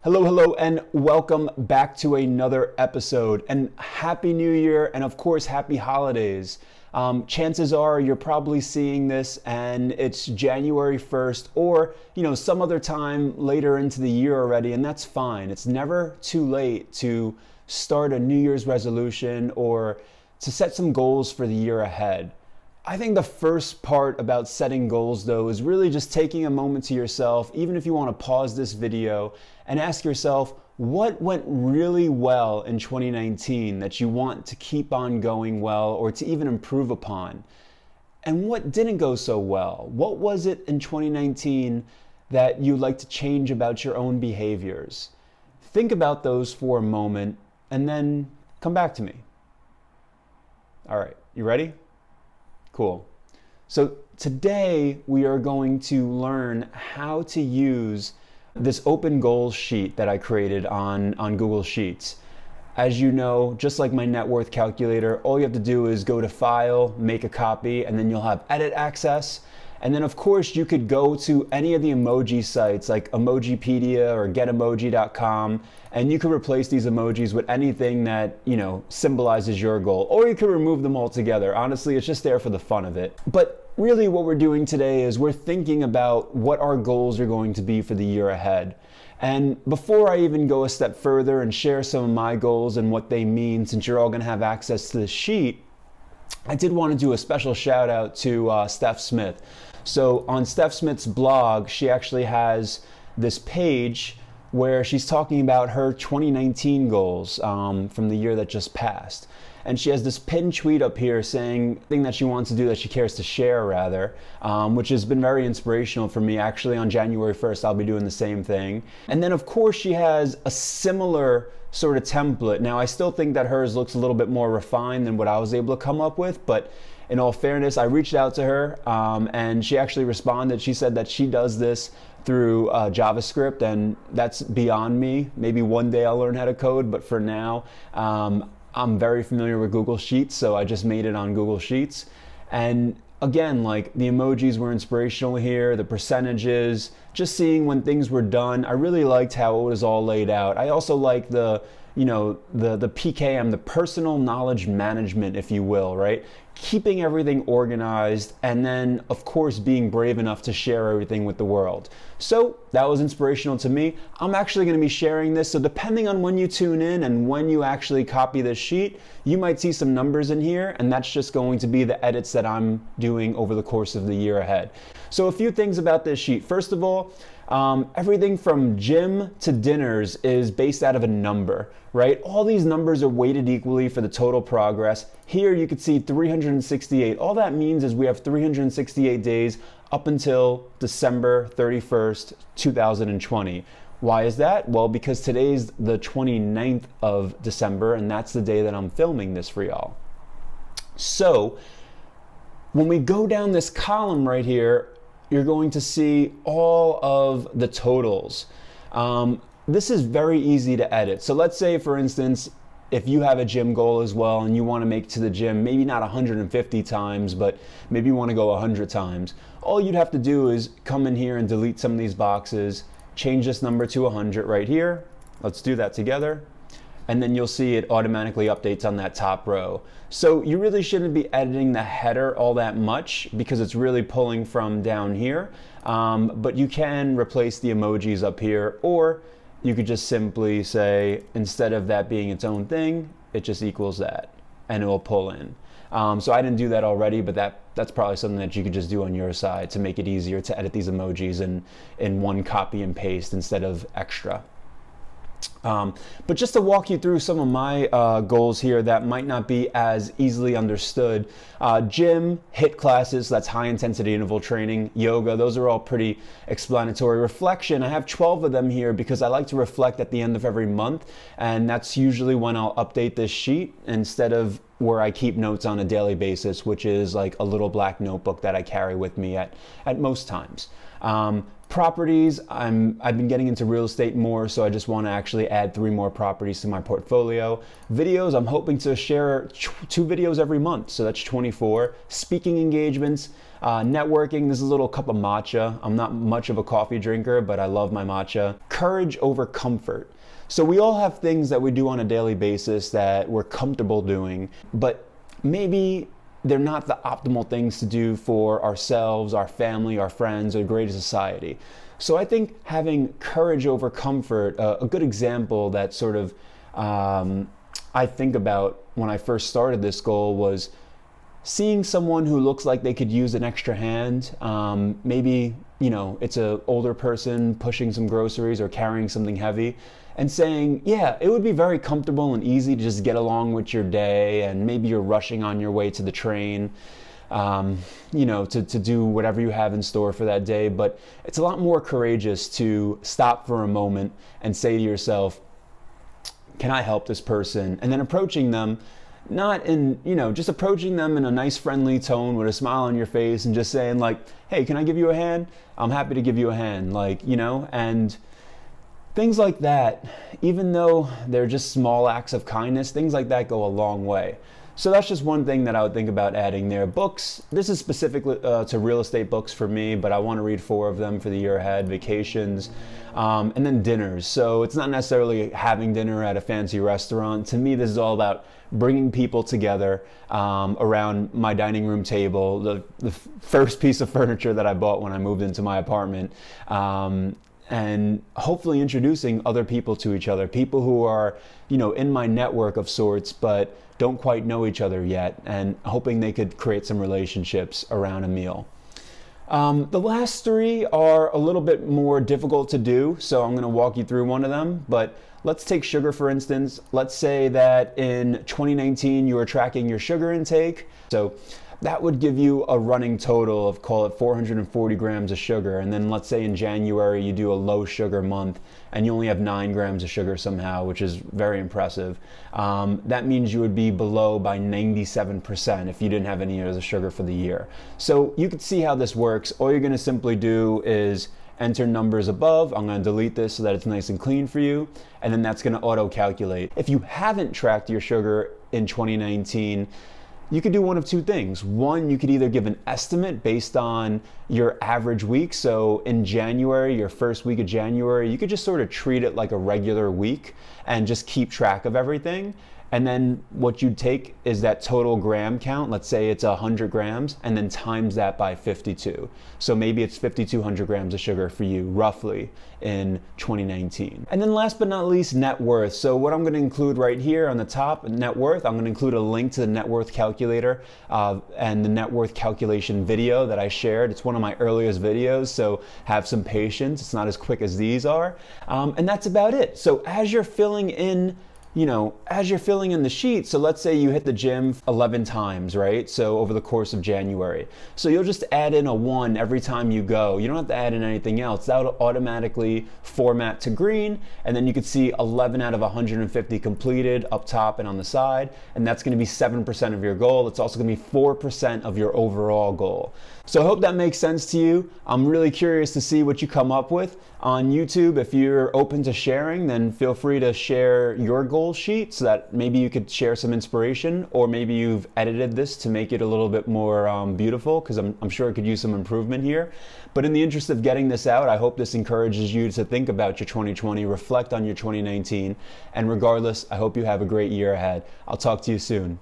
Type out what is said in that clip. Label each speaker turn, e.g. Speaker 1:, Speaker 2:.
Speaker 1: Hello, and welcome back to another episode. And Happy New Year, and of course, Happy Holidays. Chances are you're probably seeing this and it's January 1st or, some other time later into the year already, and that's fine. It's never too late to start a New Year's resolution or to set some goals for the year ahead. I think the first part about setting goals, though, is really just taking a moment to yourself, even if you want to pause this video, and ask yourself, what went really well in 2019 that you want to keep on going well or to even improve upon? And what didn't go so well? What was it in 2019 that you'd like to change about your own behaviors? Think about those for a moment and then come back to me. All right, you ready? Cool. So today we are going to learn how to use this open goals sheet that I created on Google Sheets. As you know, just like my net worth calculator, all you have to do is go to File, make a copy, and then you'll have edit access. And then of course you could go to any of the emoji sites like Emojipedia or Getomoji.com, and you could replace these emojis with anything that, symbolizes your goal, or you could remove them altogether. Honestly, it's just there for the fun of it. But really what we're doing today is we're thinking about what our goals are going to be for the year ahead. And before I even go a step further and share some of my goals and what they mean, since you're all going to have access to the sheet, I did want to do a special shout out to Steph Smith. So on Steph Smith's blog, she actually has this page where she's talking about her 2019 goals from the year that just passed. And she has this pinned tweet up here saying thing that she wants to do, that she cares to share rather, which has been very inspirational for me. Actually, on January 1st, I'll be doing the same thing. And then of course she has a similar sort of template. Now I still think that hers looks a little bit more refined than what I was able to come up with, but in all fairness, I reached out to her and she actually responded. She said that she does this through JavaScript, and that's beyond me. Maybe one day I'll learn how to code, but for now, I'm very familiar with Google Sheets, so I just made it on Google Sheets. And again, like the emojis were inspirational here, the percentages, just seeing when things were done. I really liked how it was all laid out. I also like the PKM, the personal knowledge management, if you will, right? Keeping everything organized, and then of course being brave enough to share everything with the world. So that was inspirational to me. I'm actually going to be sharing this, so depending on when you tune in and when you actually copy this sheet, you might see some numbers in here, and that's just going to be the edits that I'm doing over the course of the year ahead. So a few things about this sheet. First of all, everything from gym to dinners is based out of a number, right? All these numbers are weighted equally for the total progress. Here you can see 368. All that means is we have 368 days up until December 31st, 2020. Why is that? Well, because today's the 29th of December, and that's the day that I'm filming this for y'all. So when we go down this column right here, you're going to see all of the totals. This is very easy to edit. So let's say, for instance, if you have a gym goal as well and you want to make it to the gym, maybe not 150 times, but maybe you want to go 100 times. All you'd have to do is come in here and delete some of these boxes, change this number to 100 right here. Let's do that together. And then you'll see it automatically updates on that top row. So you really shouldn't be editing the header all that much because it's really pulling from down here. But you can replace the emojis up here, or you could just simply say, instead of that being its own thing, it just equals that, and it will pull in. So I didn't do that already, but that's probably something that you could just do on your side to make it easier to edit these emojis in one copy and paste instead of extra. But just to walk you through some of my goals here that might not be as easily understood. Gym, HIIT classes, so that's high intensity interval training, yoga, those are all pretty explanatory. Reflection, I have 12 of them here because I like to reflect at the end of every month, and that's usually when I'll update this sheet instead of where I keep notes on a daily basis, which is like a little black notebook that I carry with me at most times. Properties, I've been getting into real estate more, so I just want to actually add 3 more properties to my portfolio. Videos, I'm hoping to share 2 videos every month, so that's 24. Speaking engagements, networking, this is a little cup of matcha. I'm not much of a coffee drinker, but I love my matcha. Courage over comfort. So we all have things that we do on a daily basis that we're comfortable doing, but maybe they're not the optimal things to do for ourselves, our family, our friends, or greater society. So I think having courage over comfort, a good example that sort of I think about when I first started this goal was seeing someone who looks like they could use an extra hand. Maybe, it's an older person pushing some groceries or carrying something heavy, and saying, yeah, it would be very comfortable and easy to just get along with your day, and maybe you're rushing on your way to the train, to do whatever you have in store for that day. But it's a lot more courageous to stop for a moment and say to yourself, can I help this person? And then approaching them, not in, just approaching them in a nice friendly tone with a smile on your face and just saying like, hey, can I give you a hand? I'm happy to give you a hand, and things like that, even though they're just small acts of kindness, things like that go a long way. So that's just one thing that I would think about adding there. Books, this is specifically to real estate books for me, but I want to read 4 of them for the year ahead, vacations, and then dinners. So it's not necessarily having dinner at a fancy restaurant. To me, this is all about bringing people together around my dining room table, the first piece of furniture that I bought when I moved into my apartment. And hopefully introducing other people to each other, people who are, in my network of sorts, but don't quite know each other yet, and hoping they could create some relationships around a meal. The last 3 are a little bit more difficult to do, so I'm going to walk you through one of them. But let's take sugar, for instance. Let's say that in 2019 you are tracking your sugar intake. So that would give you a running total of, call it 440 grams of sugar. And then let's say in January you do a low sugar month and you only have 9 grams of sugar somehow, which is very impressive. That means you would be below by 97% if you didn't have any of the sugar for the year. So you can see how this works. All you're gonna simply do is enter numbers above. I'm gonna delete this so that it's nice and clean for you. And then that's gonna auto-calculate. If you haven't tracked your sugar in 2019, you could do one of 2 things. One, you could either give an estimate based on your average week. So in January, your first week of January, you could just sort of treat it like a regular week and just keep track of everything. And then what you'd take is that total gram count. Let's say it's 100 grams, and then times that by 52. So maybe it's 5,200 grams of sugar for you, roughly, in 2019. And then last but not least, net worth. So what I'm gonna include right here on the top, net worth, I'm gonna include a link to the net worth calculator and the net worth calculation video that I shared. It's one of my earliest videos, so have some patience. It's not as quick as these are. And that's about it. So as you're filling in the sheet, so let's say you hit the gym 11 times, right? So over the course of January. So you'll just add in a 1 every time you go. You don't have to add in anything else. That'll automatically format to green, and then you can see 11 out of 150 completed up top and on the side, and that's gonna be 7% of your goal. It's also gonna be 4% of your overall goal. So I hope that makes sense to you. I'm really curious to see what you come up with on YouTube. If you're open to sharing, then feel free to share your goal sheet so that maybe you could share some inspiration, or maybe you've edited this to make it a little bit more beautiful, because I'm sure it could use some improvement here. But in the interest of getting this out, I hope this encourages you to think about your 2020, reflect on your 2019, and regardless, I hope you have a great year ahead. I'll talk to you soon.